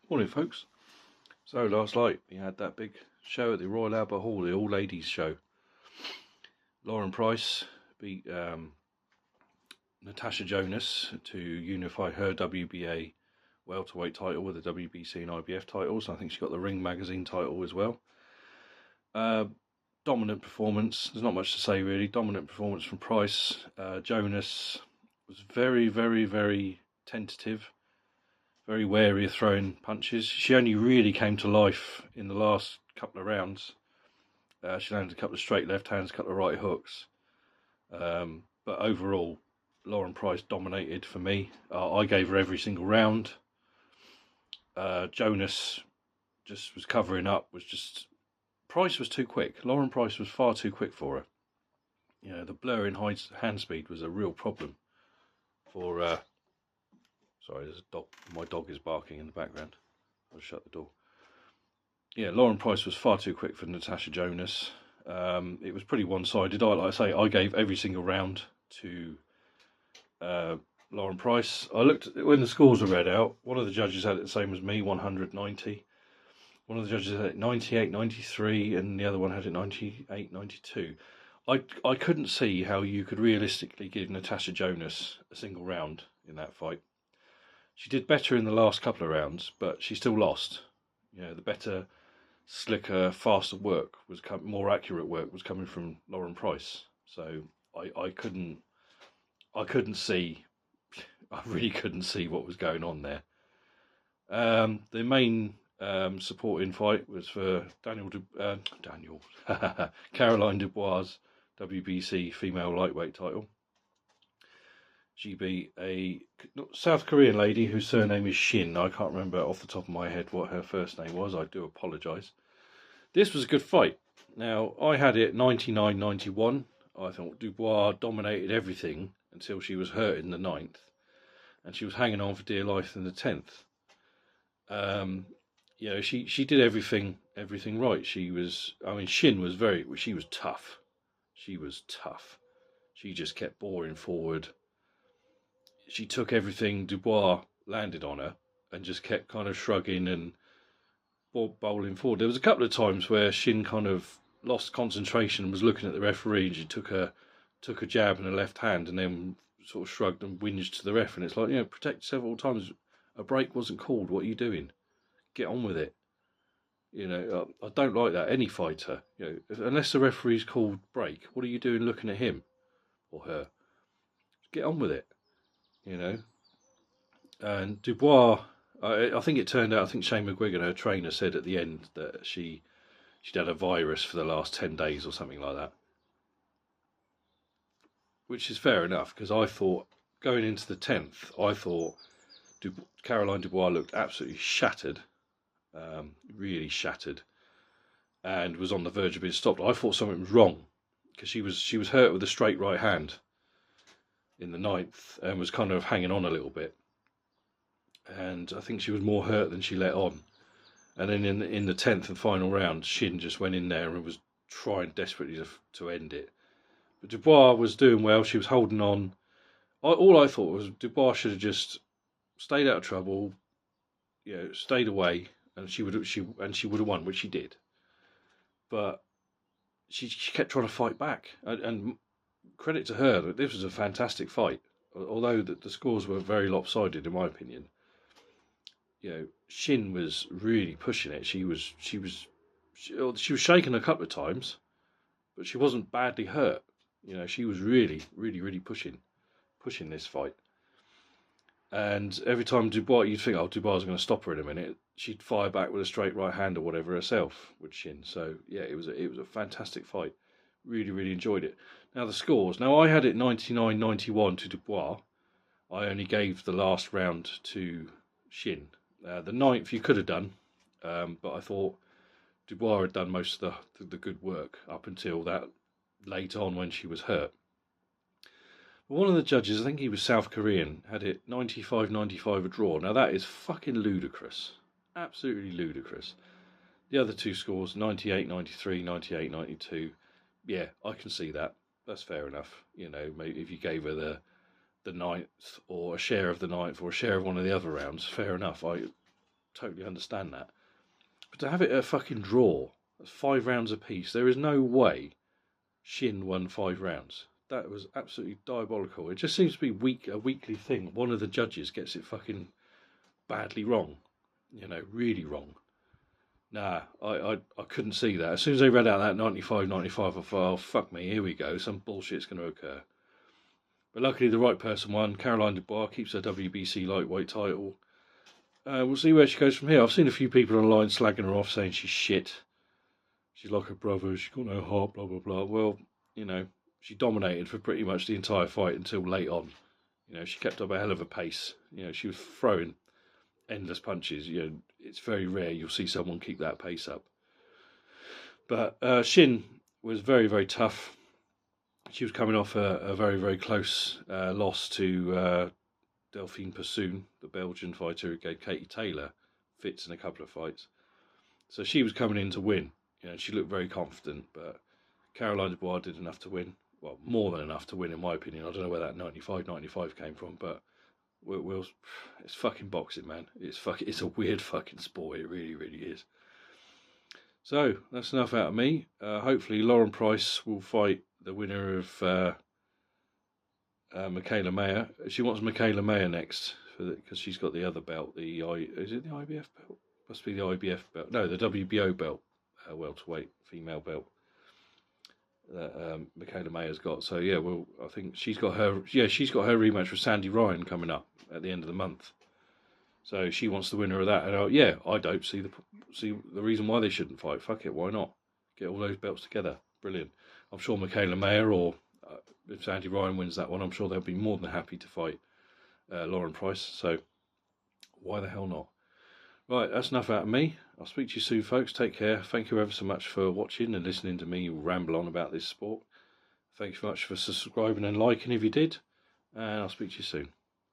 Morning, folks. So last night we had that big show at the Royal Albert Hall, the all-ladies show. Lauren Price beat Natasha Jonas to unify her WBA Welterweight title with the WBC and IBF titles. I think she got the Ring Magazine title as well. Dominant performance. There's not much to say really. Dominant performance from Price. Jonas was very, very, very tentative. Very wary of throwing punches. She only really came to life in the last couple of rounds. She landed a couple of straight left hands, a couple of right hooks. But overall, Lauren Price dominated for me. I gave her every single round. Jonas just was covering up. Price was too quick. Lauren Price was far too quick for her. You know, the blurring hand speed was a real problem for. Sorry, there's a dog. My dog is barking in the background. I'll shut the door. Yeah, Lauren Price was far too quick for Natasha Jonas. It was pretty one-sided. Like I say, I gave every single round to Lauren Price. I looked when the scores were read out. One of the judges had it the same as me, 190. One of the judges had it 98-93, and the other one had it 98-92. I couldn't see how you could realistically give Natasha Jonas a single round in that fight. She did better in the last couple of rounds, but she still lost. You know, the better, slicker, faster work more accurate work was coming from Lauren Price. So I couldn't see, I really couldn't see what was going on there. The main supporting fight was for Caroline Dubois' WBC female lightweight title. She beat a South Korean lady whose surname is Shin. I can't remember off the top of my head what her first name was. I do apologise. This was a good fight. Now, I had it 99-91. I thought Dubois dominated everything until she was hurt in the 9th. And she was hanging on for dear life in the 10th. You know, she did everything right. Shin was she was tough. She was tough. She just kept boring forward. She took everything Dubois landed on her and just kept kind of shrugging and bowling forward. There was a couple of times where Shin kind of lost concentration and was looking at the referee, and she took a jab in her left hand and then sort of shrugged and whinged to the ref. And it's like, you know, protect several times. A break wasn't called. What are you doing? Get on with it. You know, I don't like that. Any fighter, you know, unless the referee's called break, what are you doing looking at him or her? Get on with it. You know, and Dubois, I think it turned out, I think Shane McGuigan, her trainer, said at the end that she'd had a virus for the last 10 days or something like that. Which is fair enough, because I thought, going into the 10th, I thought Caroline Dubois looked absolutely shattered, really shattered, and was on the verge of being stopped. I thought something was wrong, because she was hurt with a straight right hand in the 9th and was kind of hanging on a little bit, and I think she was more hurt than she let on. And then in the 10th and final round, Shin just went in there and was trying desperately to end it. But Dubois was doing well. She was holding on. All I thought was Dubois should have just stayed out of trouble, you know, stayed away, and she would have won, which she did. But she kept trying to fight back, and credit to her, that this was a fantastic fight, although the scores were very lopsided in my opinion. You know, Shin was really pushing it. She was shaken a couple of times, but she wasn't badly hurt. You know, she was really pushing this fight. And every time Dubois, you'd think, oh, Dubois is going to stop her in a minute, she'd fire back with a straight right hand or whatever herself with Shin. So yeah, it was a fantastic fight. Really enjoyed it. Now the scores. Now I had it 99-91 to Dubois. I only gave the last round to Shin. The 9th you could have done, but I thought Dubois had done most of the good work up until that late on when she was hurt. But one of the judges, I think he was South Korean, had it 95-95 a draw. Now that is fucking ludicrous. Absolutely ludicrous. The other two scores, 98-93, 98-92. Yeah, I can see that. That's fair enough. You know, maybe if you gave her the 9th or a share of the 9th or a share of one of the other rounds, fair enough. totally understand that. But to have it a fucking draw, that's 5 rounds apiece, there is no way Shin won 5 rounds. That was absolutely diabolical. It just seems to be a weekly thing. One of the judges gets it fucking badly wrong. You know, really wrong. Nah, I couldn't see that. As soon as they read out that 95, I thought, oh, fuck me, here we go. Some bullshit's going to occur. But luckily the right person won. Caroline Dubois keeps her WBC lightweight title. We'll see where she goes from here. I've seen a few people online slagging her off, saying she's shit. She's like her brother, she's got no heart, blah, blah, blah. Well, you know, she dominated for pretty much the entire fight until late on. You know, she kept up a hell of a pace. You know, she was throwing endless punches. You know, it's very rare you'll see someone keep that pace up. But Shin was very, very tough. She was coming off a very, very close loss to Delphine Persoon, the Belgian fighter who gave Katie Taylor fits in a couple of fights. So she was coming in to win. You know, she looked very confident, but Caroline Dubois did enough to win. Well, more than enough to win, in my opinion. I don't know where that 95 came from, but it's fucking boxing, man. It's a weird fucking sport. It really, really is. So that's enough out of me. Hopefully, Lauren Price will fight the winner of Michaela Mayer. She wants Michaela Mayer next because she's got the other belt. Is it the IBF belt? Must be the IBF belt. No, the WBO belt, welterweight female belt that Michaela Mayer's got. So yeah, well, I think she's got her rematch with Sandy Ryan coming up at the end of the month. So she wants the winner of that, and I don't see the reason why they shouldn't fight. Fuck it, why not? Get all those belts together. Brilliant. I'm sure Michaela Mayer, or if Sandy Ryan wins that one, I'm sure they'll be more than happy to fight Lauren Price. So why the hell not? Right, that's enough out of me. I'll speak to you soon, folks. Take care. Thank you ever so much for watching and listening to me ramble on about this sport. Thank you very much for subscribing and liking if you did. And I'll speak to you soon.